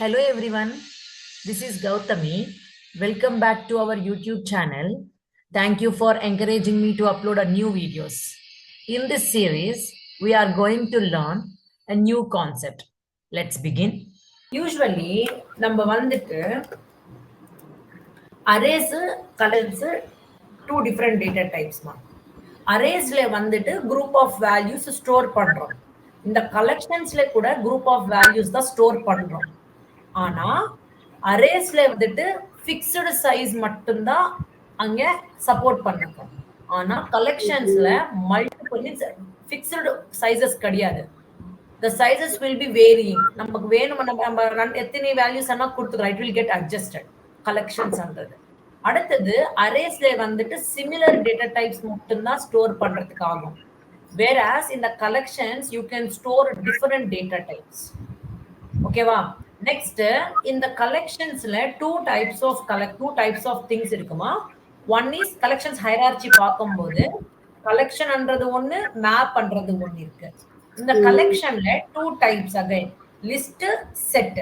Hello everyone, this is Gautami. Welcome back to our YouTube channel. Thank you for encouraging me to upload a new videos. In this series, we are going to learn a new concept. Let's begin. Usually, நம்ம வந்துட்டு arrays, columns, two different data types. அரேஸ்ல வந்துட்டு group of values store பண்றோம். இந்த கலெக்ஷன்ஸ்ல கூட group of values தான் store பண்றோம். ஆனா அரேஸ்ல வந்துட்டு ஃபிக்ஸ்டு சைஸ் மட்டும்தான் அங்க சப்போர்ட் பண்ணிருக்கோம். ஆனா கலெக்ஷன்ஸ்ல மல்டிபிள் ஃபிக்ஸ்டு சைஸஸ் கிடையாது. The sizes will be varying. நமக்கு வேணும் நம்ம எத்தனை வேல்யூஸ் ஆனா கொடுத்துக்கலாம். It will get adjusted. கலெக்ஷன்ஸ்ன்றது. அடுத்தது அரேஸ்ல வந்துட்டு சிமிலர் டேட்டா டைப்ஸ் மட்டும்தான் ஸ்டோர் பண்றதுக்கு ஆகும். Whereas in the collections you can store different data types. ஓகேவா? நெக்ஸ்ட் இந்த கலெக்ஷன்ஸ்ல two types of things இருக்குமா. One is collections hierarchy பார்க்கும்போது கலெக்ஷன்ன்றது ஒன்னு, மேப் பண்றது ஒன்னு இருக்கு. இந்த கலெக்ஷன்ல two types again, list, set.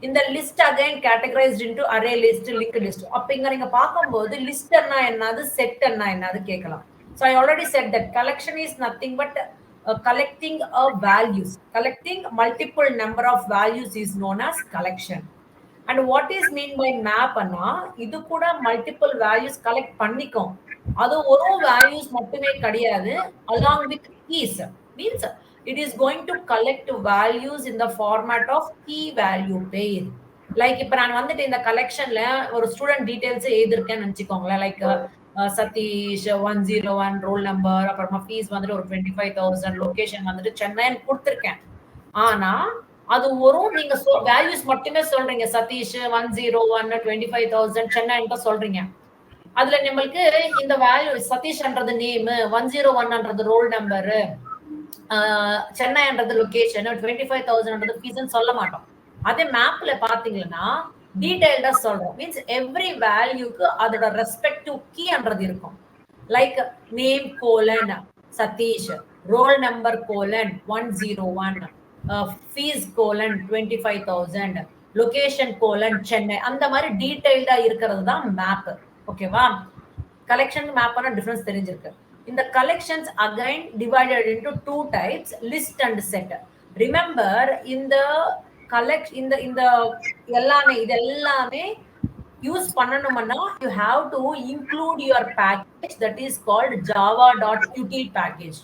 இந்த list again categorised into array list, link list. அப்ப இங்க நீங்க பார்க்கும்போது லிஸ்ட்னா என்னது, செட்னா என்னது கேட்கலாம். So I already said that collection is nothing but collecting values. Collecting multiple number of values is known as collection. And what is mean by map அண்ணா, இது கூட multiple values collect பண்ணிக்கும். அது ஒரு values மட்டுமே கிடையாது, along with keys. Means it is going to collect values in the format of key value pair. Like இப்ப நான் வந்துட்டு இந்த கலெக்ஷன்ல ஒரு ஸ்டூடெண்ட் டீடைல்ஸ் எழுதிருக்கேன்னு நினைச்சுக்கோங்களேன். லைக் சதீஷ் 101 ரோல் நம்பர், அப்புறமா ஃபீஸ் வந்துட்டு ஒரு 25,000, லொகேஷன் வந்துட்டு சென்னைன்னு கொடுத்துருக்கேன். ஆனா அது ஒரு நீங்க வேல்யூஸ் மட்டுமே சொல்றீங்க. சதீஷ் 101 25,000 சென்னைன்னு சொல்றீங்க. அதுல நம்மளுக்கு இந்த வேல்யூ சதீஷ்ன்றது நேம், 101ன்றது ரோல் நம்பர், சென்னைன்றது லொகேஷன், 25,000ன்றது ஃபீஸ்ன்னு சொல்ல மாட்டோம். அதே மேப்ல பாத்தீங்கன்னா டீடைல்டா சொல்றோம். மீன்ஸ் எவ்ரி வேல்யூக்கு அதோட ரெஸ்பெக்டிவ் கீன்றது இருக்கும். Like name colon Sathish, roll number colon 101, fees colon 25,000, location colon Chennai. அந்த மாதிரி டீடைல்டா இருக்கிறது தான் மேப். ஓகேவா? கலெக்ஷன் மேப்பான டிஃபரன்ஸ் தெரிஞ்சிருக்கு. இந்த collections again divided into two types, list and set. Remember இந்த இந்த எல்லாமே இதெல்லாமே யூஸ் பண்ணணும்னா you have to include your package that is called java.util package.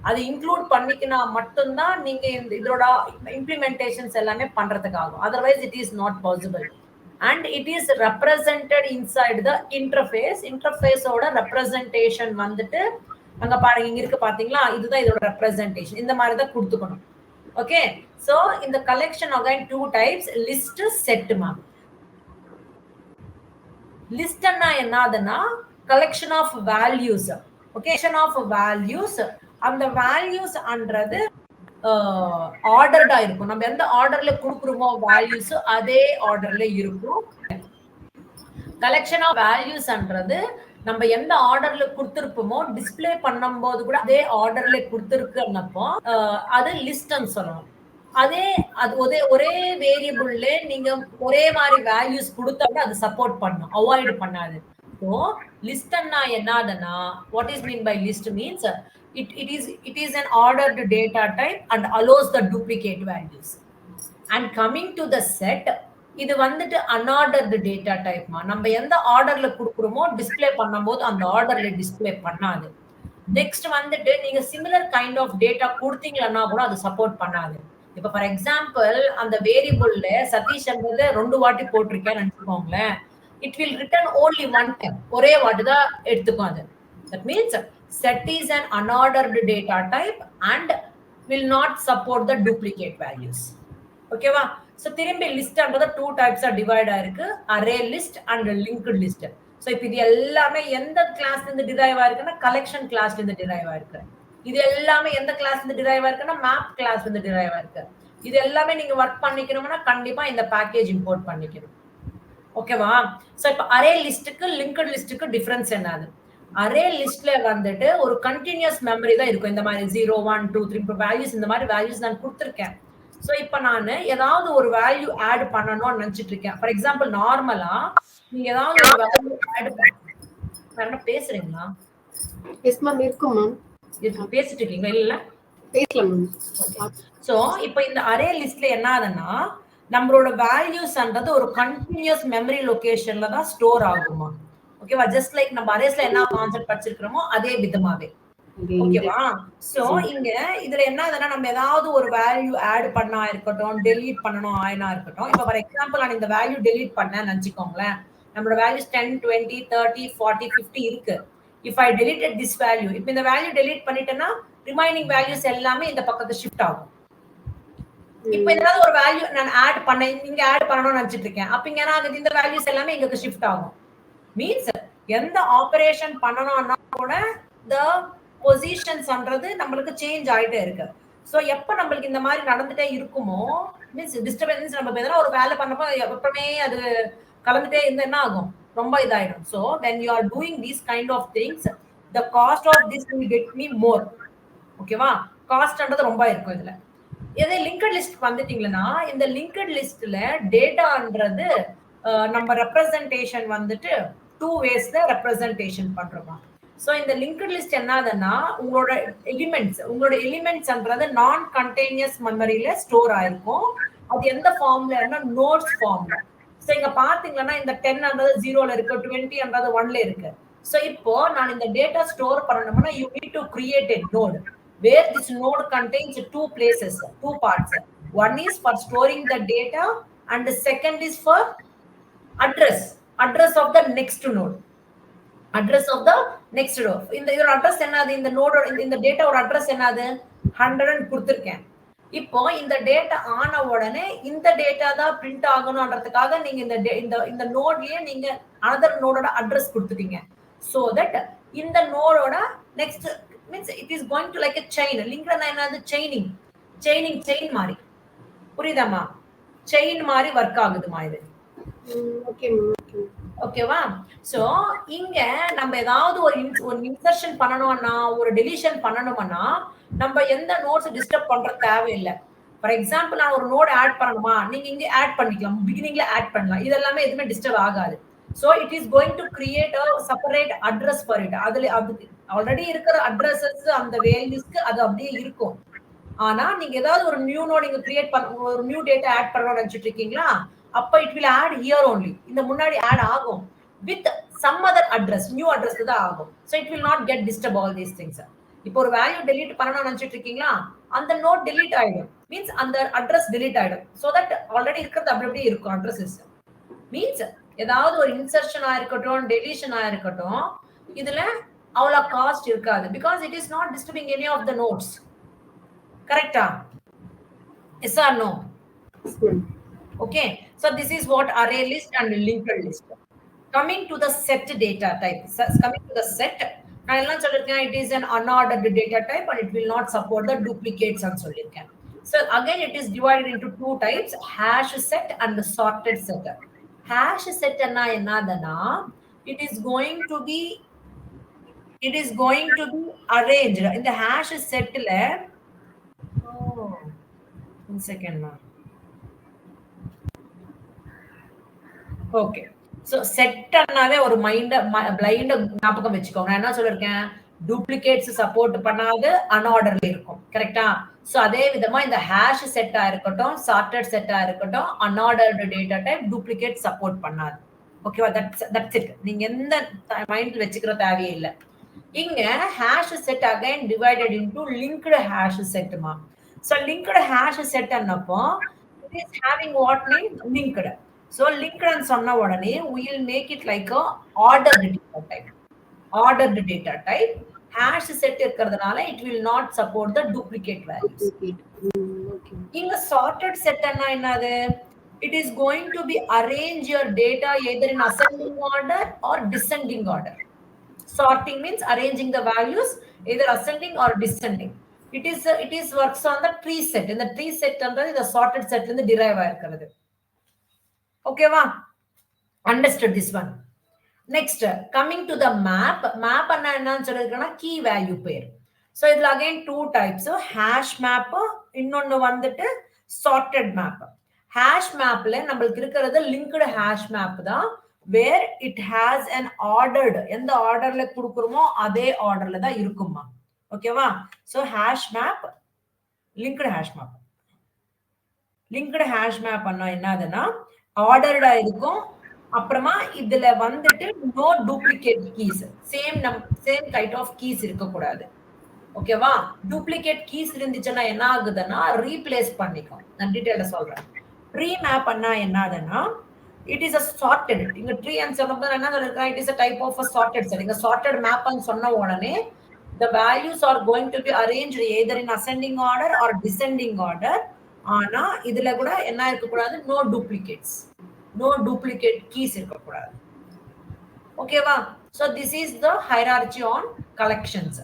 அது இன்க்ளூட் பண்ணிக்கினா மட்டும்தான் நீங்க இதோட இம்ப்ளிமெண்டேஷன்ஸ் எல்லாமே பண்றதுக்கு ஆகும். otherwise it is not possible. And it is represented inside the interface. Interface ஓட representation வந்துட்டு அங்க பாருங்க, இங்க இருக்கு பாத்தீங்களா, இதுதான் இதோட ரெப்ரசன்டேஷன். இந்த மாதிரி தான் கொடுத்துக்கணும். ஓகே, சோ இந்த collection again two types, list, set. லிஸ்ட்னா என்னதுன்னா collection of values. Okay, collection of values. அந்த values அன்றது ஆர்டர்டா இருக்கும். நம்ம எந்த ஆர்டர்ல கொடுக்குறோமோ வேல்யூஸ் அதே ஆர்டர்ல இருக்கும். கலெக்ஷன் ஆஃப் வேல்யூஸ்ன்றது நம்ம எந்த ஆர்டர்ல கொடுத்திருப்போமோ டிஸ்பிளே பண்ணும்போது கூட அதே ஆர்டர்ல கொடுத்திருக்குன்னப்போ அது லிஸ்ட்னு சொல்லணும். அதே அது ஒரே வேரியபிள்ல நீங்க ஒரே மாதிரி வேல்யூஸ் கொடுத்தா அது சப்போர்ட் பண்ணும், அவாய்ட் பண்ணாது. ஸோ லிஸ்ட்னா என்னதுன்னா, what is mean by list means it is an ordered data type and allows the duplicate values. And coming to the set, இது வந்துட்டு unordered data type. நம்ம எந்த ஆர்டர்ல கொடுக்குறோமோ டிஸ்பிளே பண்ணும்போது அந்த ஆர்டர்ல டிஸ்பிளே பண்ணாது. நெக்ஸ்ட் வந்துட்டு நீங்க சிமிலர் கைண்ட் ஆஃப் டேட்டா கொடுத்தீங்கன்னா கூட அது சப்போர்ட் பண்ணாது. இப்ப ஃபார் எக்ஸாம்பிள் அந்த வேரியபிள்ல சதீஷ்ன்றது 2 வாட்டி போட்டிருக்கேன்னு நினைச்சுக்கோங்களேன், it will return only one time. ஒரே வாட்டி தான் எடுத்துக்கும் அது. That means set is an unordered data type and will not support the duplicate values. ஓகேவா? சோ திரும்பி லிஸ்ட்ன்றது two types ஆ டிவைட் ஆயிருக்கு, array list and linked list. So இப்போ இது எல்லாமே எந்த கிளாஸ்ல இருந்து டிரைவ் ஆயிருக்குன்னா கலெக்ஷன் கிளாஸ்ல இருந்து டிரைவ் ஆயிருக்கு. இது எல்லாமே எந்த கிளாஸ்ல இருந்து டிரைவ் ஆயிருக்குன்னா மேப் கிளாஸ்ல இருந்து டிரைவ் ஆயிருக்கு. இது எல்லாமே நீங்க வர்க் பண்ணிக்கணும்னா கண்டிப்பா இந்த பேக்கேஜ் இம்போர்ட் பண்ணிக்கணும். ஓகேவா? சோ இப்போ அரே லிஸ்ட்க்கு லிங்க்ட் லிஸ்ட்க்கு டிஃபரன்ஸ் என்னது? அரே லிஸ்ட்ல வந்துட்டு ஒரு கண்டினியூஸ் மெமரி தான் இருக்கும். இந்த மாதிரி 0 1 2 3 வேல்யூஸ், இந்த மாதிரி வேல்யூஸ் நான் கொடுத்துருக்கேன். சோ இப்ப நான் ஏதாவது ஒரு வேல்யூ ஆட் பண்ணணும்னு நினைச்சிட்டு இருக்கேன். ஃபார் எக்ஸாம்பிள் நார்மலா நீங்க ஏதாவது ஒரு வேல்யூ ஆட் பண்ண பேசுறீங்களா? எஸ் மேம் இருக்கும் மேம். பேசிட்டு இருக்கீங்களா? இல்ல பேசலாம் மேம். சோ இப்போ இந்த அரே லிஸ்ட்ல என்ன ஆகுதுன்னா நம்மளோட வேல்யூஸ்ன்றது ஒரு கண்டினியூஸ் மெமரி லொகேஷன்ல தான் ஸ்டோர் ஆகுமா? ஓகேவா? ஜஸ்ட் லைக் நம்ம அரேஸ்ல என்ன கான்செப்ட் படிச்சிருக்கிறோமோ அதே விதமாவே. ஓகேவா? சோ இங்க இதுல என்ன ஆகுதுன்னா நம்ம ஏதாவது ஒரு வேல்யூ ஆட் பண்ணா இருக்கட்டும், டெலீட் பண்ணணும் ஆயினா இருக்கட்டும். இப்ப ஃபார் எக்ஸாம்பிள் நான் இந்த வேல்யூ டெலீட் பண்ணேன்னு நினைச்சுக்கோங்களேன். நம்மளோட வேல்யூஸ் 10, 20, 30, 40, 50 இருக்கு. If I deleted this value, இப்ப இந்த வேல்யூ டெலீட் பண்ணிட்டேன்னா ரிமைனிங் வேல்யூஸ் எல்லாமே இந்த பக்கத்து ஷிஃப்ட் ஆகும். இப்ப ஏதாவது ஒரு வேல்யூ நான் ஆட் பண்ண இங்க ஆட் பண்ணணும்னு நினைச்சிட்டு இருக்கேன். அப்ப இங்க என்ன இந்த வேல்யூஸ் எல்லாமே இங்க ஷிஃப்ட் ஆகும். மீன்ஸ் எந்த ஆபரேஷன் பண்ணணும்னா கூட the பொசிஷன்ஸ்ன்றது நம்மளுக்கு சேஞ்ச் ஆயிட்டே இருக்கு. சோ எப்ப நம்மளுக்கு இந்த மாதிரி நடந்துட்டே இருக்குமோ மீன்ஸ் டிஸ்டர்பன்ஸ் நம்ம எதனா ஒரு வேலை பண்ணப்போ எப்பவுமே அது கலந்துட்டே இருந்தா என்ன ஆகும்? ரொம்ப இதாயிடும். So when you are doing these kind of things, the cost of this will get me more. ஓகேவா? காஸ்ட்ன்றது ரொம்ப இருக்கும் இதுல. இதே லிங்கட் லிஸ்ட் வந்துட்டீங்கன்னா இந்த லிங்கட் லிஸ்ட்ல டேட்டான்றது நம்ம ரெப்ரசன்டேஷன் வந்துட்டு 2 வேஸ்ல ரெப்ரசன்டேஷன் பண்றோமா. சோ இந்த லிங்கட் லிஸ்ட் என்னதுன்னா உங்களோட எலிமெண்ட்ஸ்ன்றது நான் கண்டெய்னியஸ் மெமரியில ஸ்டோர் ஆயிருக்கும். அது எந்த ஃபார்ம்ல நோட்ஸ் ஃபார்ம்ல. சோ இங்க பாத்தீங்கன்னா இந்த 10ன்றது 0ல இருக்கு, 20ன்றது 1ல இருக்கு. சோ இப்போ நான் இந்த டேட்டா ஸ்டோர் பண்ணணும்னா you need to create a node where this node contains two places, two parts. One is for storing the data and the second is for address of the next node. Address of the next node. இந்த இதோட address என்னது? இந்த நோடோட இந்த டேட்டாவோட address என்னது? 100 கொடுத்திருக்கேன். இப்போ இந்த data ஆன உடனே இந்த டேட்டா தான் பிரிண்ட் ஆகணும்ன்றதுக்காக நீங்க இந்த நோட்லயே நீங்க another நோடோட அட்ரஸ் கொடுத்துட்டீங்க. so that இந்த நோடோட next means it is going to like a chain. Link என்னது? செயின் மாதிரி. புரியுதாமா? செயின் மாதிரி ஒர்க் ஆகுதுமா இது. ஓகேவா? சோ இங்க நம்ம ஏதாவது ஒரு இன்சர்ஷன் பண்ணணும்னா ஒரு டெலிஷன் பண்ணணும்னா நம்ம எந்த நோட்ஸ் டிஸ்டர்ப் பண்ற தேவையில்லை. ஃபார் எக்ஸாம்பிள் நான் ஒரு நோட் ஆட் பண்ணணுமா, நீங்க இங்க ஆட் பண்ணிக்கலாம், பிகினிங்ல ஆட் பண்ணலாம். இதெல்லாமே எதுவுமே டிஸ்டர்ப் ஆகாது. So it is going to create a separate address for it. அதுல ஆல்ரெடி இருக்கிற அட்ரஸஸ் அந்த வேல்யூஸ்க்கு அது அப்படியே இருக்கும். ஆனா நீங்க ஏதாவது ஒரு நியூ நோட் நீங்க கிரியேட் பண்ண ஒரு நியூ டேட்டா ஆட் பண்ணணும்னு நினைச்சிட்டு இருக்கீங்களா, அப்ப it will add here only. இந்த முன்னாடி ஆட் ஆகும் with some other address, new address தான் ஆகும். So it will not get disturb all these things. இப்போ ஒரு வேல்யூ delete பண்ணணும்னு நினைச்சிட்டு இருக்கீங்களா, அந்த நோட் delete ஆயிடும். மீன்ஸ் அந்த அட்ரஸ் delete ஆயிடும். so that ஆல்ரெடி இருக்கிறது அப்படியே இருக்கும் அட்ரஸஸ். மீன்ஸ் ஏதாவது ஒரு இன்சர்ஷன் ஆயிருக்கட்டும், டெலிஷன் ஆயிருக்கட்டும், இதுல அவ்வளவு காஸ்ட் இருக்காது. Because it is not disturbing any of the notes. கரெக்டா? Yes or no? Okay. So this is what array list and linked list. Coming to the set data type. Coming to the set, நான் எல்லாம் சொல்லிருக்கேன் it is an unordered data type and it will not support the duplicates ன்னு சொல்லிருக்கேன். So again it is divided into two types, hash set and the sorted set. Hash set என்னதுன்னா it is going to be arranged in the hash setல. one second ma. okay, so set அன்னாவே ஒரு blind ஞாபகம் வெச்சுக்கோங்க. நான் என்ன சொல்லிருக்கேன், duplicates support பண்ணாது, unorderly இருக்கும். கரெக்ட்டா? சோ அதே விதமா இந்த hash set இருக்கட்டும், sorted set இருக்கட்டும், unordered data type duplicate support பண்ணாது. ஓகேவா? that's it. நீங்க எந்த மைண்ட்ல வெச்சுக்கிற தேவையே இல்ல. இங்க hash set again divided into linked hash set மா. so linked hash set annappo it is having what name? linked. so linked ன்னு சொன்ன உடனே we will make it like a ordered data type. hash set இருக்கிறதுனால it will not support the duplicate values. இங்க sorted set என்னது? it is going to be arrange your data either in ascending order or descending order. sorting means arranging the values either ascending or descending. it is works on the tree set. in the tree set ன்றது the sorted set ல இருந்து derive ஆயிருக்கிறது. ஓகேவா? understood this one. next coming to the map என்னன்னு சொல்லிருக்கேன்னா key value pair. so இதுல again two types, hash map இன்னொன்னு வந்துட்டு chartered map. Hash மேப்ல நம்மளுக்கு இருக்கிறது லிங்க்டு ஹேஷ் மேப் தான், where it has an ordered. எந்த ஆர்டர்ல கொடுக்குறோமோ அதே ஆர்டர்ல தான் இருக்குமா. ஓகேவா? So hash map, linked hash map. Linked hash map பண்ணா என்னதுன்னா ஆர்டர்டா இருக்கும். அப்புறமா இதுல வந்துட்டு no duplicate keys, same kind of keys இருக்கக்கூடாது. ஓகேவா? டூப்ளிகேட் கீஸ் இருந்துச்சுன்னா என்ன ஆகுதுன்னா ரீப்ளேஸ் பண்ணிக்கும். நான் டீடைல்ல சொல்றேன். ட்ரீ மேப் பண்ணா என்ன ஆகுதுன்னா இட் இஸ் அ சார்ட்டட். இங்க ட்ரீ அண்ட் சொன்னப்போ என்ன சொல்லிருக்கேன், it is a type of a sorted set. இங்க சார்ட்டட் மேப்னு சொன்ன உடனே the values are going to be arranged either in ascending order or descending order. ஆனா இதுல கூட என்ன இருக்கக்கூடாது, no duplicates, no duplicate keys இருக்கக்கூடாது. ஓகேவா? So this is the hierarchy on collections.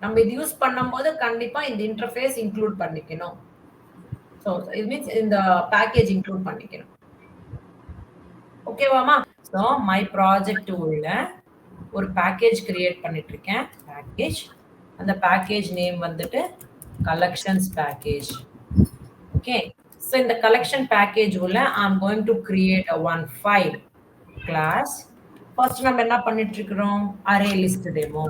நம்ம இது யூஸ் பண்ணும்போது கண்டிப்பா இந்த இன்டர்ஃபேஸ் இன்க்ளூட் பண்ணிக்கணும். ஸோ இட் மீன்ஸ் இந்த பேக்கேஜ் இன்க்ளூட் பண்ணிக்கணும். ஓகேவாமா? ஸோ மை ப்ராஜெக்ட் உள்ள ஒரு பேக்கேஜ் கிரியேட் பண்ணிட்டு இருக்கேன். பேக்கேஜ், அந்த பேக்கேஜ் நேம் வந்துட்டு கலெக்ஷன்ஸ் பேக்கேஜ். ஓகே, ஸோ இந்த கலெக்ஷன் பேக்கேஜ் உள்ள I'm going to create one file class. First நம்ம என்ன பண்ணிட்டு இருக்கிறோம், array list demo.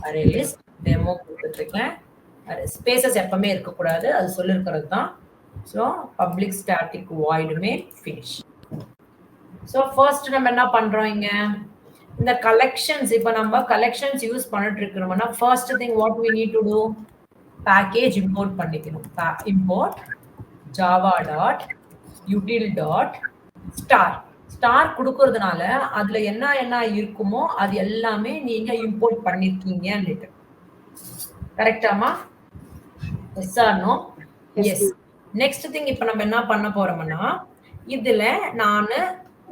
Array list demo கொடுத்துட்டு இருக்கேன். ஸ்பேசஸ் எப்பவுமே இருக்கக்கூடாது, அது சொல்லிருக்கிறது தான். So public static void main finish. So first நம்ம என்ன பண்றோம், இங்க இந்த கலெக்ஷன்ஸ், இப்போ நம்ம கலெக்ஷன்ஸ் யூஸ் பண்ணிட்டு இருக்கிறோம்னா first thing what we need to do, package import பண்ணிக்கணும். Import Java dot util dot star. Star கொடுக்கறதுனால அதுல என்ன என்ன இருக்குமோ அது எல்லாமே நீங்க இம்போர்ட் பண்ணிருக்கீங்க. கரெக்டாமா? Yes or no? Yes. Next thing இப்போ நம்ம என்ன பண்ண போறோம்னா இதுல நான்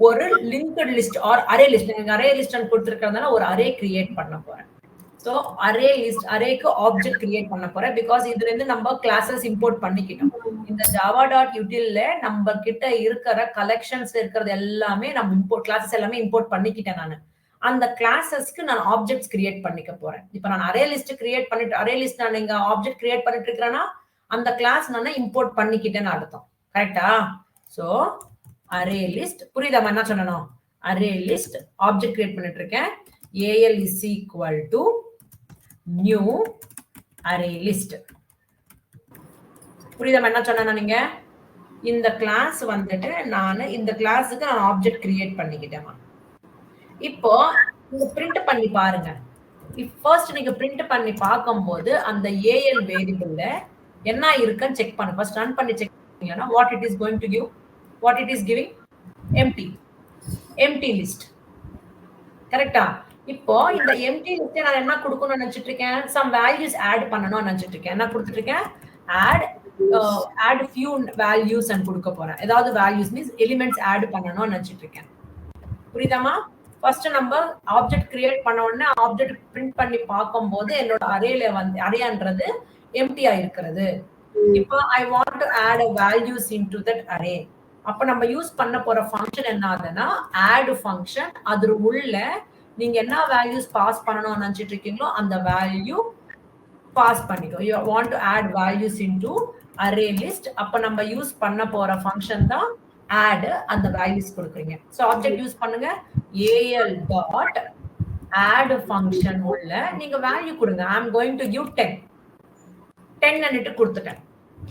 ஒரு linked list or array list, array list கொடுத்துருக்கிறதுனால ஒரு அரே கிரியேட் பண்ண போறேன். ஸோ அரே லிஸ்ட், அரேக்கு ஆப்ஜெக்ட் கிரியேட் பண்ண போறேன். பிகாஸ் இதுல இருந்து நம்ம கிளாஸஸ் இம்போர்ட் பண்ணிக்கிட்டோம். இந்த ஜாவா டாட் யூட்டில்ல நம்ம கிட்ட இருக்கிற கலெக்ஷன்ஸ் இருக்கிறது எல்லாமே நம்ம இம்போர்ட், கிளாஸஸ் எல்லாமே இம்போர்ட் பண்ணிக்கிட்டேன். நான் அந்த கிளாஸஸ்க்கு நான் ஆப்ஜெக்ட்ஸ் கிரியேட் பண்ணிக்க போறேன். இப்போ நான் அரே லிஸ்ட் கிரியேட் பண்ணிட்டு, அரே லிஸ்ட் நான் இங்க ஆப்ஜெக்ட் கிரியேட் பண்ணிட்டு இருக்கிறேன்னா அந்த கிளாஸ் நான் இம்போர்ட் பண்ணிக்கிட்டேன்னு அர்த்தம். கரெக்டா? ஸோ அரே லிஸ்ட், புரியுதா என்ன சொல்லணும்? அரே லிஸ்ட் ஆப்ஜெக்ட் கிரியேட் பண்ணிட்டு இருக்கேன். AL is equal to new array list. புரியுதா என்ன சொன்னா? நீங்க இந்த கிளாஸ் வந்துட்டு நான் இந்த கிளாஸுக்கு நான் ஆப்ஜெக்ட் கிரியேட் பண்ணிக்கிட்டேன். இப்போ நீங்க பிரிண்ட் பண்ணி பாருங்க. ஃபர்ஸ்ட் நீங்க பிரிண்ட் பண்ணி பார்க்கும்போது அந்த AL வேரியபிள்ல என்ன இருக்குன்னு செக் பண்ணு. ஃபர்ஸ்ட் ரன் பண்ணி செக் பண்ணீங்கன்னா what it is going to give, what it is giving, empty list. கரெக்டா? இப்போ இந்த empty list நான் என்ன கொடுக்கணும்னு நினைச்சிட்டு இருக்கேன், some values add பண்ணனும்னு நினைச்சிட்டு இருக்கேன். என்ன கொடுத்துட்டு இருக்கேன், add few values and கொடுக்க போறேன். ஏதாவது values means elements add பண்ணனும்னு நினைச்சிட்டு இருக்கேன். புரியுதாமா? ஃபர்ஸ்ட் நம்ம ஆப்ஜெக்ட் கிரியேட் பண்ண உடனே ஆப்ஜெக்ட் பிரிண்ட் பண்ணி பார்க்கும்போது என்னோட அரேல வந்து அரேன்றது எம்டியா இருக்கிறது. இப்போ I want to add a values into that array. அப்ப நம்ம யூஸ் பண்ண போற ஃபங்க்ஷன் என்ன ஆகுதுன்னா add ஃபங்க்ஷன். அது உள்ள நீங்க என்ன வேல்யூஸ் பாஸ் பண்ணணும்னு நினைச்சிட்டு இருக்கீங்களோ அந்த வேல்யூ பாஸ் பண்ணிக்கோ. You want to add values into array list. அப்ப நம்ம யூஸ் பண்ண போற ஃபங்க்ஷன் தான் add, அந்த வேல்யூஸ் கொடுக்குறீங்க. ஸோ ஆப்ஜெக்ட் யூஸ் பண்ணுங்க, AL டாட் add ஃபங்க்ஷன் உள்ள நீங்க வேல்யூ கொடுங்க. I am going to give 10 ன்னு கொடுத்துட்டேன்.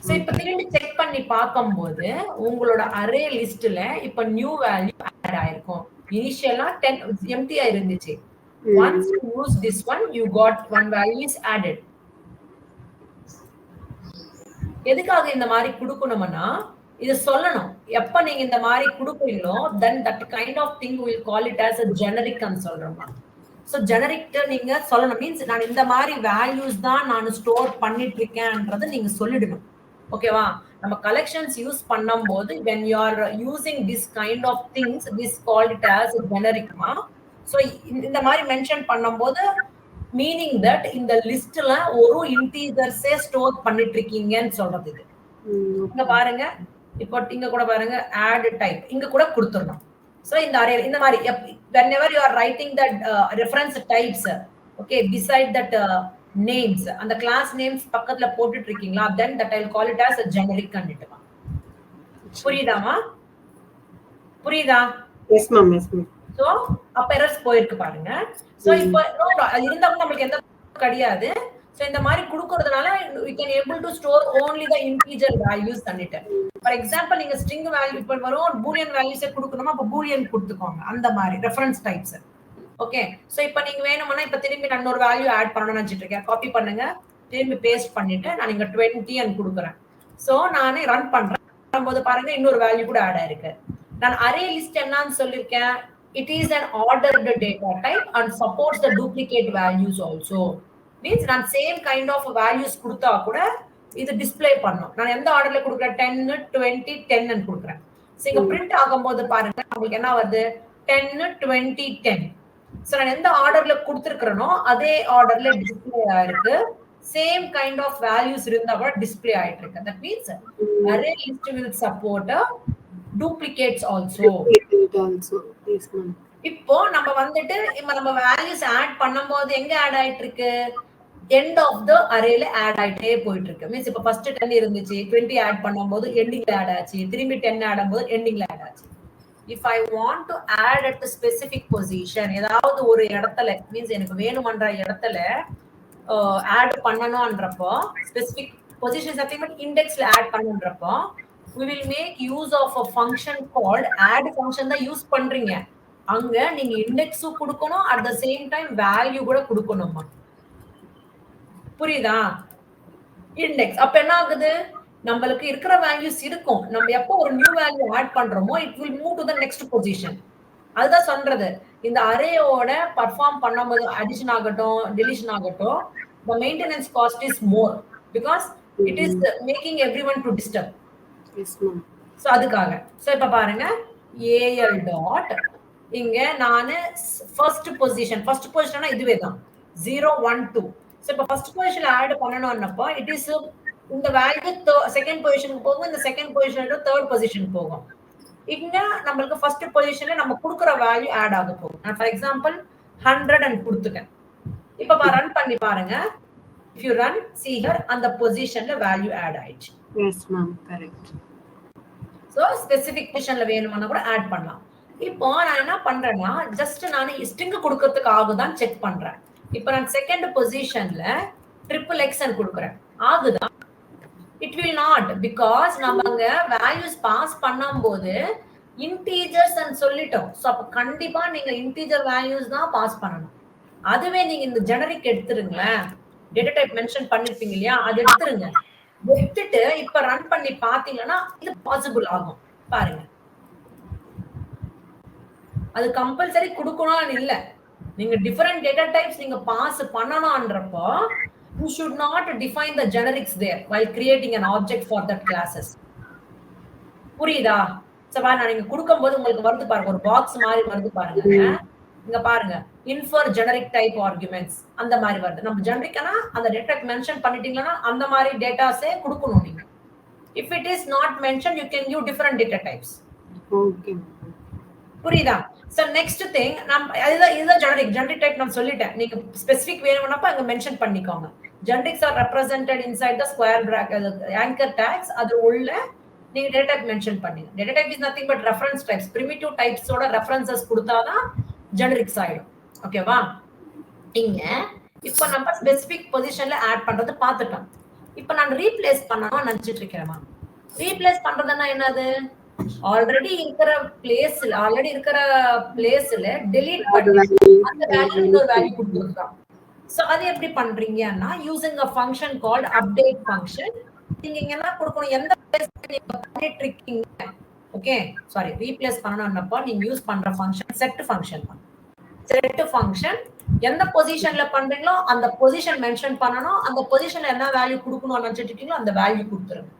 சோ இப்ப திரும்பி செக் பண்ணி பார்க்கும்போது உங்களோட அரே லிஸ்ட்ல இப்ப நியூ வேல்யூ ஆட் ஆயிருக்கும். இனிஷியலா 10 எம்டியா இருந்துச்சு. once you use this one you got one value is added. எதுக்காக இந்த மாதிரி கொடுக்கணும்னா இது சொல்லணும். எப்ப நீங்க இந்த மாதிரி கொடுக்குறீங்களோ then that kind of thing will call it as a generic ன்னு சொல்றோமா. சோ ஜெனரிக் நீங்க சொல்லணும். மீன்ஸ் நான் இந்த மாதிரி வேல்யூஸ் தான் நான் ஸ்டோர் பண்ணிட்டு இருக்கேன்ன்றதை நீங்க சொல்லிடணும். ஓகேவா? நம்ம கலெக்ஷன்ஸ் யூஸ் பண்ணும்போது when you are using this kind of things this called it as generic மா. சோ இந்த மாதிரி மென்ஷன் பண்ணும்போது மீனிங் தட் இந்த லிஸ்ட்ல ஒரு இன்டிஜர்ஸே ஸ்டோர் பண்ணிட்டு இருக்கீங்கன்னு சொல்றது இது. இங்க பாருங்க, இப்போ இங்க கூட பாருங்க add type இங்க கூட கொடுத்துறணும். So in the array, in the whenever you are writing that reference types, okay, beside that names அந்த கிளாஸ் நேம்ஸ் பக்கத்துல போட்டுட்டு இருக்கீங்களா, then that I'll call it as a generic கண்டிட்டுமா. புரியுதாமா? புரியுதா? Yes ma'am yes ma'am. So அப்ப errors போயிருக்கு பாருங்க. So இப்போ அது இருந்தாலும் நம்மளுக்கு எந்த கிடையாது. சோ இந்த மாதிரி கொடுக்கறதுனால we can able to store only the integer values தன்னிட்டு. ஃபார் எக்ஸாம்பிள் நீங்க ஸ்ட்ரிங் வேல்யூ இப்ப வரும் பூலியன் வேல்யூஸே கொடுக்கணுமா, அப்ப பூலியன் கொடுத்துக்கோங்க அந்த மாதிரி ரெஃபரன்ஸ் டைப்ஸ். ஓகே, சோ இப்போ நீங்க வேணும்னா இப்ப திரும்பி நான் ஒரு வேல்யூ ஆட் பண்ணணும்னு நினைச்சிட்டு இருக்கேன். காப்பி பண்ணுங்க, திரும்பி பேஸ்ட் பண்ணிட்டு நான் இங்க 20 ன்னு கொடுக்குறேன். சோ நானே ரன் பண்றேன் போது பாருங்க இன்னொரு வேல்யூ கூட ஆட் ஆயிருக்கு. நான் அரே லிஸ்ட் என்னன்னு சொல்லிருக்கேன், it is an ordered data type and supports the duplicate values also. Means நான் same kind of values கொடுத்தா கூட இது டிஸ்ப்ளே பண்ணும். நான் எந்த ஆர்டர்ல கொடுக்குறேன், 10 20 10 ன்னு கொடுக்குறேன். சோ இங்க பிரிண்ட் ஆகும்போது பாருங்க உங்களுக்கு என்ன வருது, 10 20 10. சோ நான் எந்த ஆர்டர்ல கொடுத்திருக்கறனோ அதே ஆர்டர்ல டிஸ்ப்ளே ஆயிருக்கு. சேம் கைண்ட் ஆஃப் வேல்யூஸ் இருந்தா கூட டிஸ்ப்ளே ஆயிட்டு இருக்கு. That means array list will support duplicates also. Yes ma'am. இப்போ நம்ம வந்துட்டு இப்ப நம்ம வேல்யூஸ் ஆட் பண்ணும்போது எங்க ஆட் ஆயிட்டு இருக்கு, end of the arrayல ஆட் ஆயிட்டே போயிட்டு இருக்கு. மீன்ஸ் இப்ப ஃபர்ஸ்ட் 10 இருந்துச்சு, 20 ஆட் பண்ணும்போது எண்டிங்ல ஆட் ஆச்சு, திரும்பி 10 ஆட் பண்ணும்போது எண்டிங்ல ஆட் ஆச்சு. if I want to add at a specific position, ஏதாவது ஒரு இடத்துல மீன்ஸ் எனக்கு வேணும்ன்ற இடத்துல ஆட் பண்ணனும்ன்றப்போ ஸ்பெசிபிக் பொசிஷன் சப்ளிமெண்ட் இண்டெக்ஸ்ல ஆட் பண்ணனும்ன்றப்போ we will make use of a function called add function தான் யூஸ் பண்றீங்க. அங்க நீங்க இண்டெக்ஸும் கொடுக்கணும், at the same time value கூட கொடுக்கணுமா. புரியுதா? இண்டெக்ஸ் அப்ப என்ன ஆகுது, நம்மளுக்கு இருக்கிற வேல்யூஸ் இருக்கும், நம்ம எப்போ ஒரு நியூ வேல்யூ ஆட் பண்றோமோ it will move to the next position. அதுதான் சொல்றது, இந்த அரேயோட பெர்ஃபார்ம் பண்ணும்போது அடிஷன் ஆகட்டும் டெலிஷன் ஆகட்டும், the maintenance cost is more because it is making everyone to disturb. Yes ma'am. So அதுக்காக சோ இப்ப பாருங்க al டாட் இங்க நானு ஃபர்ஸ்ட் பொசிஷன்னா இதுவே தான் 0 1 2. சோ இப்ப ஃபர்ஸ்ட் பொசிஷன்ல ஆட் பண்ணனும்னப்போ இட் இஸ் இந்த வேல்யூ செகண்ட் பொசிஷனுக்கு போகும், இந்த செகண்ட் பொசிஷன்ல தேர்ட் பொசிஷனுக்கு போகும். இங்க நமக்கு ஃபர்ஸ்ட் பொசிஷன்ல நம்ம கொடுக்கிற வேல்யூ ஆட் ஆக போகும். நான் ஃபார் எக்ஸாம்பிள் 100 and கொடுத்துட்டேன். இப்ப ரன் பண்ணி பாருங்க, if you run see here அந்த பொசிஷன்ல வேல்யூ ஆட் ஆயிடுச்சு. Yes ma'am, correct. So specific பொசிஷன்ல வேணும்னா கூட ஆட் பண்ணலாம். இப்போ நான் என்ன பண்றேன்னா ஜஸ்ட் நான் ஸ்ட்ரிங் கொடுக்கிறதுக்கு ஆகுதான் செக் பண்றேன். இப்போ நான் செகண்ட் பொசிஷன்ல XXX ன்னு கொடுக்கிறேன், ஆகுதா? it will not, because நம்ம அங்க வேல்யூஸ் பாஸ் பண்ணும்போது இன்டிஜர்ஸ் ன்னு சொல்லிட்டோம். சோ அப்ப கண்டிப்பா நீங்க இன்டிஜர் வேல்யூஸ் தான் பாஸ் பண்ணணும். அதுவே நீங்க இந்த ஜெனரிக் எடுத்துருங்களேன், டேட்டா டைப் மென்ஷன் பண்ணிருப்பீங்க இல்லையா, அது எடுத்துருங்க. எடுத்துட்டு இப்ப ரன் பண்ணி பாத்தீங்கன்னா இது பாசிபிள் ஆகும். பாருங்க, அது கம்பல்சரி கொடுக்கணும்னு இல்ல, நீங்க டிஃபரெண்ட் டேட்டா டைப்ஸ் நீங்க pass பண்ணணும்ன்றப்போ you should not define the generics there while creating an object for that classes. புரியுதா? சோ நான் நீங்க கொடுக்கும்போது உங்களுக்கு வருது பாருங்க, ஒரு பாக்ஸ் மாதிரி வருது பாருங்க. இங்க பாருங்க, infer generic type arguments அந்த மாதிரி வருது. நம்ம ஜெனரிக்னா அந்த டேட்டா மென்ஷன் பண்ணிட்டீங்கன்னா அந்த மாதிரி டேட்டாஸே கொடுக்கணும் நீங்க. if it is not mentioned you can use different data types. Okay. புரியுதா? சோ நெக்ஸ்ட் திங் இதுதான் ஜெனரிக் டைப் நான் சொல்லிட்டேன். நீங்க ஸ்பெசிபிக் வேணும்னப்ப அங்க மென்ஷன் பண்ணிக்கோங்க. Generics are represented inside the square bracket anchor tags, அது உள்ள நீங்க டேட்டா டைப் மென்ஷன் பண்ணீங்க. Data type is nothing but reference types, primitive டைப்ஸோட ரெஃபரன்சஸ் கொடுத்தாதான் ஜெனரிக்ஸ் ஆயிடும். ஓகேவா? இங்க இப்போ நம்ம ஸ்பெசிபிக் பொசிஷன்ல ஆட் பண்றது பார்த்துட்டோம். இப்போ நான் ரீப்ளேஸ் பண்ணனும் நினைச்சிட்டு இருக்கேன்மா. ரீப்ளேஸ் பண்றதுன்னா என்னது, ஆல்ரெடி இருக்கிற பிளேஸ்ல delete பண்ணி அந்த வேல்யூ இன்னொரு வேல்யூ கொடுத்துறோம். சோ அது எப்படி பண்றீங்கன்னா using a function called update function. நீங்க என்ன கொடுக்கணும், எந்த பிளேஸ்ல நீங்க பண்ணிட்டு இருக்கீங்க, ஓகே சாரி ரீப்ளேஸ் பண்ணனும்னப்ப நீங்க யூஸ் பண்ற ஃபங்க்ஷன் செட் ஃபங்க்ஷன் தான். செட் ஃபங்க்ஷன் எந்த பொசிஷன்ல பண்றீங்களோ அந்த பொசிஷன் மென்ஷன் பண்ணனும், அந்த பொசிஷன்ல என்ன வேல்யூ கொடுக்கணும்னு நினைச்சிட்டு இருக்கீங்களோ அந்த வேல்யூ கொடுத்துருங்க.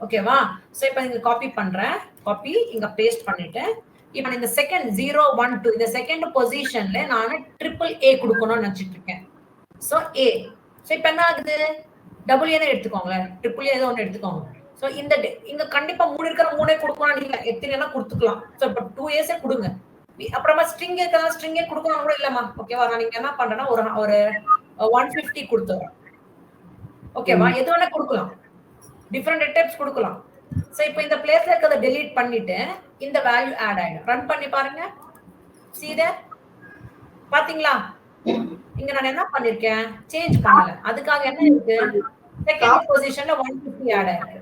ஓகேவா? சோ இப்போ நீங்க காப்பி பண்றேன், காப்பி இங்க பேஸ்ட் பண்ணிட்டேன். இப்போ இந்த செகண்ட் 0 1 2 இந்த செகண்ட் பொசிஷன்ல நான் AAA கொடுக்கணும்னு நினைச்சிட்டு இருக்கேன். So A. சோ இப்போ என்ன ஆகுது, டபுள் ஏ எடுத்துக்கோங்க, AAA ஏதோ ஒன்னு எடுத்துக்கோங்க. சோ இந்த இங்க கண்டிப்பா மூணு இருக்கிற மூணே கொடுக்கணும் இல்ல, எத்தனைனா கொடுத்துக்கலாம். சோ இப்போ 2A's கொடுங்க. அப்புறமா ஸ்ட்ரிங் இருக்கா, ஸ்ட்ரிங்கே கொடுக்கணும் கூட இல்லமா. ஓகேவா? நான் நீங்க என்ன பண்றேன்னா ஒரு 150 கொடுத்துறோம். ஓகேவா? எது வேணா கொடுக்கலாம். டிஃபரெண்ட் டைப்ஸ் கொடுக்கலாம். சோ இப்போ இந்த பிளேஸ்ல இருக்கத delete பண்ணிட்டு இந்த வேல்யூ ஆட் ஆயிடும். ரன் பண்ணி பாருங்க. see there? பாத்தீங்களா? இங்க நான் என்ன பண்ணிருக்கேன்? சேஞ்ச் பண்ணல. அதுக்காக என்ன இருக்கு? செகண்ட் பொசிஷன்ல 150 ஆட் ஆயிருக்கு.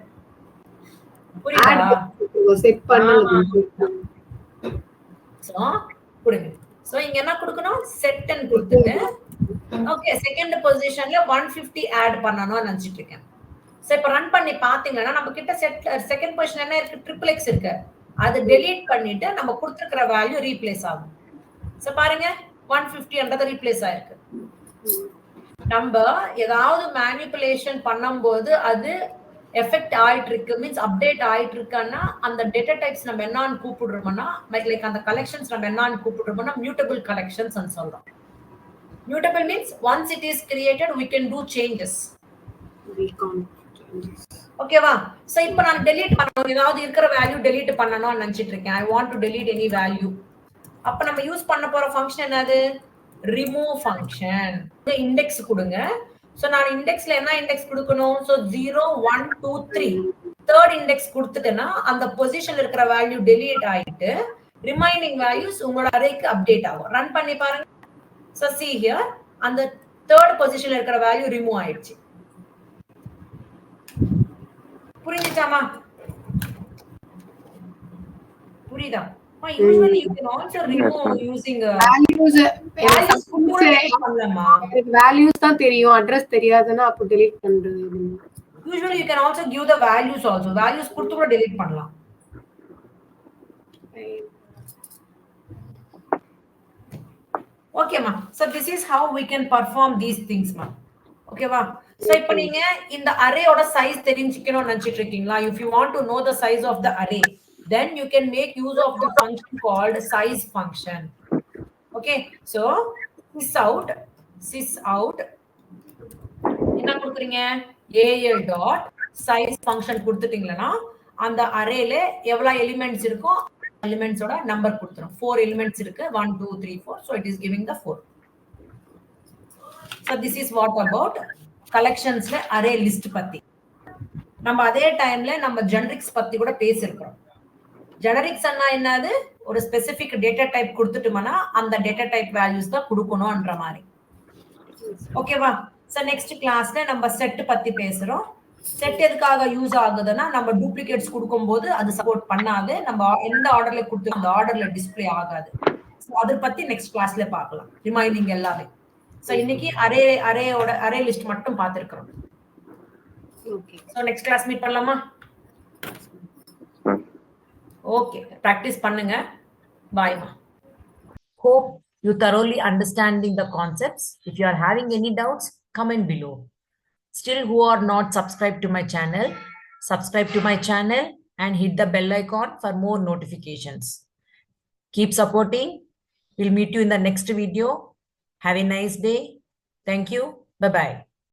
புரியுதா? செட் பண்ணல. சோ கொடுங்க. சோ இங்க என்ன கொடுக்கணும்? செட் ன்னு கொடுத்துட்டு ஓகே செகண்ட் பொசிஷன்ல 150 ஆட் பண்ணனும்னு நினைச்சிட்டு இருக்கேன். சோ இப்ப ரன் பண்ணி பாத்தீங்கன்னா நம்ம கிட்ட செகண்ட் பொசிஷன் என்ன இருக்கு? ட்ரிபிள் எக்ஸ் இருக்கு. அது delete பண்ணிட்டு நம்ம கொடுத்திருக்கிற வேல்யூ ரீப்ளேஸ் ஆகும். சோ பாருங்க 150ன்றது ரீப்ளேஸ் ஆயிருக்கு. நம்ம ஏதாவது மேனிபுலேஷன் பண்ணும்போது அது எஃபெக்ட் ஆயிட்டு இருக்கு மீன்ஸ் அப்டேட் ஆயிட்டு இருக்குன்னா அந்த டேட்டா டைப்ஸ் நம்ம என்னன்னு கூப்பிடுறோம்னா லைக் அந்த கலெக்ஷன்ஸ் நம்ம என்னன்னு கூப்பிடுறோம்னா மியூட்டபிள் கலெக்ஷன்ஸ் ன்னு சொல்றோம். Mutable means once it is created we can do changes. ஓகேவா? சோ இப்போ நான் delete பண்ணனும் ஏதாவது இருக்கிற வேல்யூ delete பண்ணனும்னு நினைச்சிட்டு இருக்கேன். I want to delete any value. அப்ப நம்ம யூஸ் பண்ண போற ஃபங்க்ஷன் என்னது? remove function. இண்டெக்ஸ் கொடுங்க. சோ நான் இண்டெக்ஸ்ல என்ன இண்டெக்ஸ் கொடுக்கணும்? சோ 0 1 2 3 தேர்ட் இண்டெக்ஸ் கொடுத்துட்டேன்னா அந்த பொசிஷன்ல இருக்கிற வேல்யூ delete ஆயிட்டு ரிமைனிங் வேல்யூஸ் உங்களோட அரேக்கு அப்டேட் ஆகும். ரன் பண்ணி பாருங்க. So see here அந்த third positionல இருக்கிற வேல்யூ ரிமூவ் ஆயிடுச்சு. புரிஞ்சுச்சாமா? புரியுதா? Usually you can also remove using values தான் தெரியும் அட்ரஸ் தெரியாதுன்னா அப்ப delete பண்றது. Usually you can also give the values also. Values கொடுத்து கூட delete பண்ணலாம். Okay ma. So this is how we can perform these things ma. Okay va. So இப்போ நீங்க இந்த array ஓட size தெரிஞ்சிக்கணும்னு நினைச்சிட்டு இருக்கீங்களா? If you want to know the size of the array, then you can make use of the function called size function. Okay. So sys out என்ன கொடுக்குறீங்க? al dot size function கொடுத்துட்டீங்களா அந்த arrayல எவ்வளவு elements இருக்கோ elements oda number கொடுத்துரும். 4 elements இருக்கு 1 2 3 4. So it is giving the 4. So this is what about collections la array list பத்தி. நம்ம அதே டைம்ல நம்ம generics பத்தி கூட பேசிருக்கோம். generics அண்ணா என்னது? ஒரு specific data type கொடுத்துட்டோம்னா அந்த data type values தான் கொடுக்கணும்ன்ற மாதிரி. ஓகேவா? So next classல நம்ம set பத்தி பேசுறோம். செட் எதுக்காக யூஸ் ஆகுதுன்னா நம்ம டூப்ளிகேட்ஸ் கொடுக்கும்போது அது சப்போர்ட் பண்ணாது. நம்ம எந்த ஆர்டர்ல கொடுத்து அந்த ஆர்டர்ல டிஸ்ப்ளே ஆகாது. சோ அத பத்தி நெக்ஸ்ட் கிளாஸ்ல பார்க்கலாம். ரிமைனிங் எல்லாமே. சோ இன்னைக்கு அரே லிஸ்ட் மட்டும் பார்த்திருக்கோம். Okay. So next class meet பண்ணலாமா? ஓகே. பிராக்டீஸ் பண்ணுங்க. பை மா. Hope you thoroughly understanding the concepts. If you are having any doubts, comment below. Still who are not subscribed to my channel, subscribe to my channel and hit the bell icon for more notifications. Keep supporting. We'll meet you in the next video. Have a nice day. Thank you. Bye-bye.